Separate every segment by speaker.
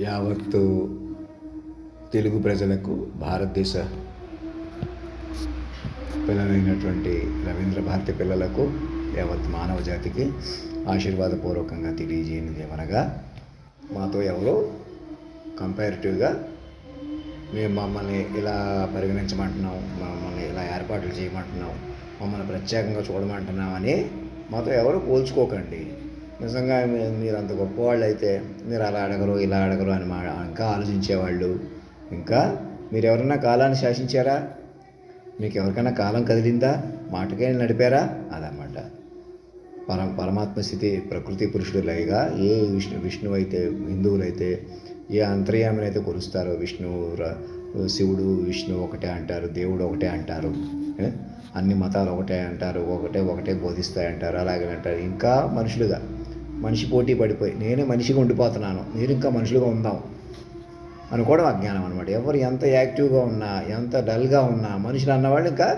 Speaker 1: యావత్తు తెలుగు ప్రజలకు, భారతదేశ పిల్లలైనటువంటి రవీంద్ర భారతి పిల్లలకు, యావత్ మానవ జాతికి ఆశీర్వాదపూర్వకంగా తెలియజేయనిది ఏమనగా, మాతో ఎవరో కంపారిటివ్గా మేము మమ్మల్ని ఇలా పరిగణించమంటున్నాం, మమ్మల్ని ఇలా ఏర్పాట్లు చేయమంటున్నాం, మమ్మల్ని ప్రత్యేకంగా చూడమంటున్నాం అని మాతో ఎవరు పోల్చుకోకండి. నిజంగా మీరు అంత గొప్పవాళ్ళు అయితే మీరు అలా అడగరు, ఇలా అడగరు అని ఇంకా ఆలోచించేవాళ్ళు. ఇంకా మీరు ఎవరైనా కాలాన్ని శాసించారా? మీకు ఎవరికైనా కాలం కదిలిందా? మాటకే నడిపారా? అదన్నమాట పరమాత్మ స్థితి. ప్రకృతి పురుషుడు లయగా ఏ విష్ణువు అయితే, హిందువులైతే ఏ అంతర్యామినైతే కొలుస్తారో, శివుడు విష్ణువు ఒకటే అంటారు, దేవుడు ఒకటే అంటారు, అన్ని మతాలు ఒకటే అంటారు, ఒకటే బోధిస్తాయంటారు, అలాగే అంటారు. ఇంకా మనిషి పోటీ పడిపోయి నేను మనిషిగా ఉండిపోతున్నాను, మీరు ఇంకా మనుషులుగా ఉందాం అనుకోవడం అజ్ఞానం అనమాట. ఎవరు ఎంత యాక్టివ్గా ఉన్నా, ఎంత డల్గా ఉన్నా, మనుషులు అన్నవాళ్ళు ఇంకా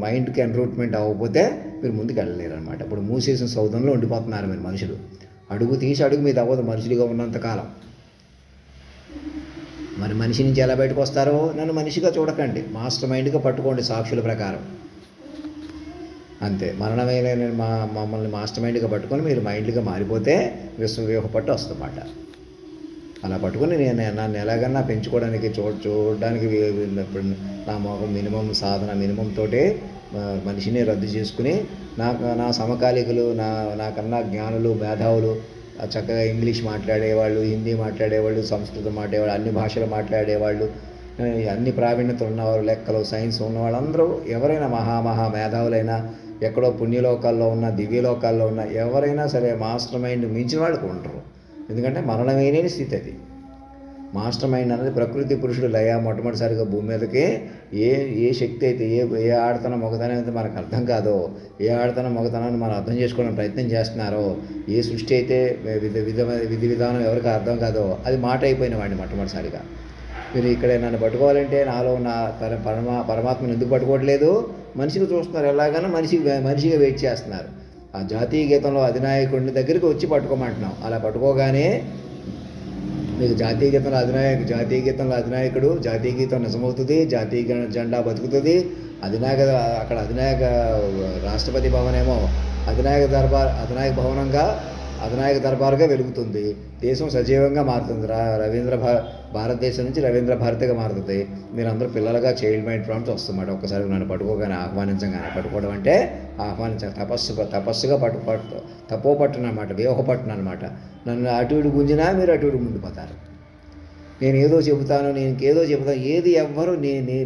Speaker 1: మైండ్కి ఎన్రూట్మెంట్ అవ్వకపోతే మీరు ముందుకు వెళ్ళలేరు అనమాట. ఇప్పుడు మూసేసిన సౌధంలో ఉండిపోతున్నారు మీరు మనుషులు. అడుగు మీద అవ్వదు మనుషులుగా ఉన్నంతకాలం. మరి మనిషి నుంచి ఎలా బయటకు వస్తారో? నన్ను మనిషిగా చూడకండి, మాస్టర్ మైండ్గా పట్టుకోండి సాక్షుల ప్రకారం. అంతే. మరణమైన మమ్మల్ని మాస్టర్ మైండ్గా పట్టుకొని మీరు మైండ్గా మారిపోతే విశ్వవ్యూహ పట్టు వస్తుందన్నమాట. అలా పట్టుకొని నన్ను ఎలాగన్నా పెంచుకోవడానికి చూడడానికి నా మొహం మినిమం సాధన మినిమం తోటే మనిషిని రద్దు చేసుకుని నా సమకాలీకులు, నాకన్నా జ్ఞానులు, మేధావులు, చక్కగా ఇంగ్లీష్ మాట్లాడేవాళ్ళు, హిందీ మాట్లాడేవాళ్ళు, సంస్కృతం మాట్లాడేవాళ్ళు, అన్ని భాషలు మాట్లాడేవాళ్ళు, అన్ని ప్రావీణ్యత ఉన్నవారు, లెక్కలు, సైన్స్ ఉన్న వాళ్ళందరూ ఎవరైనా మహా మేధావులైనా, ఎక్కడో పుణ్యలోకాల్లో ఉన్న, దివ్యలోకాల్లో ఉన్న ఎవరైనా సరే మాస్టర్ మైండ్ మించిన వాళ్ళకు ఉంటారు. ఎందుకంటే మరణమేనే స్థితి అది. మాస్టర్ మైండ్ అనేది ప్రకృతి పురుషుడు లయ. మొట్టమొదటిసారిగా భూమి మీదకి ఏ శక్తి అయితే, ఏ ఆడతనం మొగతనం అయితే మనకు అర్థం కాదో, ఏ ఆడతనం మొగతనాన్ని మనం అర్థం చేసుకోవడానికి ప్రయత్నం చేస్తున్నారో, ఏ సృష్టి అయితే విధి విధానం ఎవరికి అర్థం కాదో అది మాట అయిపోయిన వాడిని మొట్టమొదటిసారిగా. మీరు ఇక్కడ నన్ను పట్టుకోవాలంటే నాలో ఉన్న పరమాత్మను ఎందుకు పట్టుకోవట్లేదు? మనిషిని చూస్తున్నారు, ఎలాగైనా మనిషిగా వెయిట్ చేస్తున్నారు. ఆ జాతీయ గీతంలో అధినాయకుడిని దగ్గరికి వచ్చి పట్టుకోమంటున్నాం. అలా పట్టుకోగానే మీకు జాతీయ గీతంలో అధినాయకుడు, జాతీయ గీతం నిజమవుతుంది, జాతీయ జెండా బతుకుతుంది. అక్కడ అధినాయక రాష్ట్రపతి భవన్ ఏమో అధినాయక భవనంగా, అధినాయక దర్బారుగా వెలుగుతుంది. దేశం సజీవంగా మారుతుంది. భారతదేశం నుంచి రవీంద్ర భారతిగా మారుతుంది. మీరందరూ పిల్లలుగా చైల్డ్ మైండ్ ప్రాంప్ట్స్ వస్తుందన్నమాట. ఒక్కసారి నన్ను పట్టుకోగానే, ఆహ్వానించగానే, పట్టుకోవడం అంటే తపస్సుగా తపోపట్టున అనమాట, వ్యూహపట్టున అనమాట. నన్ను అటు ఇటు గుంజినా మీరు అటు ఇటు ముందుపోతారు. నేను ఏదో చెబుతాను, ఏది ఎవ్వరు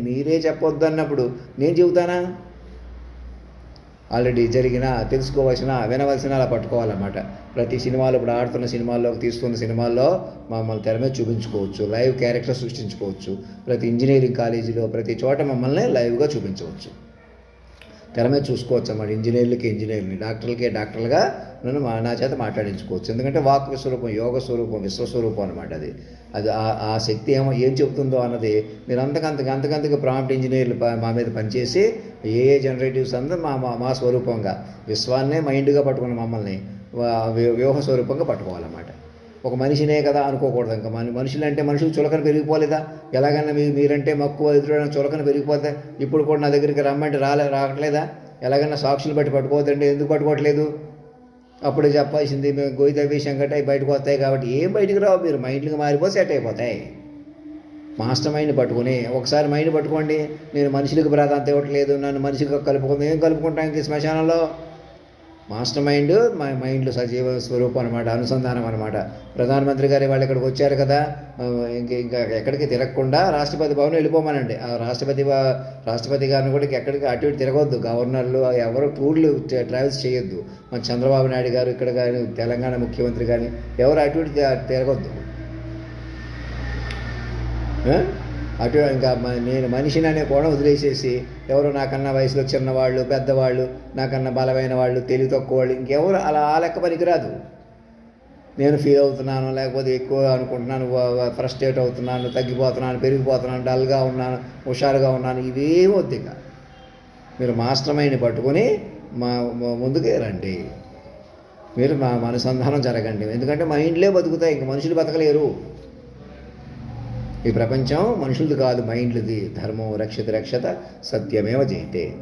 Speaker 1: మీరే చెప్పొద్దు అన్నప్పుడు నేను చెబుతానా? ఆల్రెడీ జరిగినా, తెలుసుకోవాల్సిన, వినవలసిన అలా పట్టుకోవాలన్నమాట. ప్రతి సినిమాలో, ఇప్పుడు ఆడుతున్న సినిమాల్లో, తీస్తున్న సినిమాల్లో మమ్మల్ని తెర మీద చూపించుకోవచ్చు, లైవ్ క్యారెక్టర్ సృష్టించుకోవచ్చు. ప్రతి ఇంజనీరింగ్ కాలేజీలో, ప్రతి చోట మమ్మల్ని లైవ్గా చూపించవచ్చు, తెర మీద చూసుకోవచ్చు అన్నమాట. ఇంజనీర్ని, డాక్టర్లుగా నన్ను నా చేత మాట్లాడించుకోవచ్చు. ఎందుకంటే వాక్ స్వరూపం, యోగ స్వరూపం, విశ్వస్వరూపం అనమాట. అది ఆ శక్తి ఏం చెబుతుందో అన్నది మీరు అంతకంతకు ప్రాంప్ట్ ఇంజనీర్లు మా మీద పనిచేసి ఏ జనరేటివ్స్ అందరూ మా స్వరూపంగా, విశ్వాన్నే మైండ్గా పట్టుకున్న మమ్మల్ని వ్యూహ స్వరూపంగా పట్టుకోవాలన్నమాట. ఒక మనిషినే కదా అనుకోకూడదు. ఇంకా మనుషులంటే మనుషులు చులకన పెరిగిపోలేదా? ఎలాగన్నా మీరంటే మక్కువ, ఎదురైనా చులకన పెరిగిపోతే ఇప్పుడు కూడా నా దగ్గరికి రమ్మంటే రావట్లేదా? ఎలాగన్నా సాక్షులు బట్టి పట్టుకోవద్దండి, ఎందుకు పట్టుకోవట్లేదు? అప్పుడే చెప్పాల్సింది మేము గోయి తవ్వేశాం గట్ట అవి బయటకు వస్తాయి కాబట్టి ఏం బయటకు రావు. మీరు మైండ్కి మారిపోతే సెట్ అయిపోతాయి. మాస్టర్ మైండ్ పట్టుకుని ఒకసారి మైండ్ పట్టుకోండి. నేను మనుషులకు ప్రాధాన్యత ఇవ్వట్లేదు, నన్ను మనిషిగా ఏం కలుపుకుంటానికి శ్మశానంలో? మాస్టర్ మైండ్లో సజీవ స్వరూపం అనమాట, అనుసంధానం అనమాట. ప్రధానమంత్రి గారి వాళ్ళు ఇక్కడికి వచ్చారు కదా, ఇంకా ఎక్కడికి తిరగకుండా రాష్ట్రపతి భవన్ వెళ్ళిపోమానండి. ఆ రాష్ట్రపతి గారిని కూడా ఎక్కడికి అటు ఇటు తిరగొద్దు. గవర్నర్లు ఎవరు టూర్లు ట్రావెల్స్ చేయొద్దు. మన చంద్రబాబు నాయుడు గారు ఇక్కడ కానీ, తెలంగాణ ముఖ్యమంత్రి కానీ ఎవరు అటు ఇటు తిరగొద్దు. ఇంకా నేను మనిషిని అనే కోణం వదిలేసేసి ఎవరు నాకన్నా వయసులో చిన్నవాళ్ళు, పెద్దవాళ్ళు, నాకన్నా బలమైన వాళ్ళు, తెలివి తక్కువ వాళ్ళు, ఇంకెవరు అలా ఆ లెక్క పనికిరాదు. నేను ఫీల్ అవుతున్నాను, లేకపోతే ఎక్కువ అనుకుంటున్నాను, ఫ్రస్ట్రేట్ అవుతున్నాను, తగ్గిపోతున్నాను, పెరిగిపోతున్నాను, డల్గా ఉన్నాను, హుషారుగా ఉన్నాను, ఇవేం వద్దు. ఇక మీరు మాస్టర్ మైండ్ని పట్టుకొని ముందుకే రండి. మీరు అనుసంధానం జరగండి. ఎందుకంటే మైండ్లే బతుకుతాయి, ఇంక మనుషులు బతకలేరు. ఈ ప్రపంచం మనుషులది కాదు, మైండ్లది. ధర్మం రక్షత రక్షత సత్యమేవ జయతే.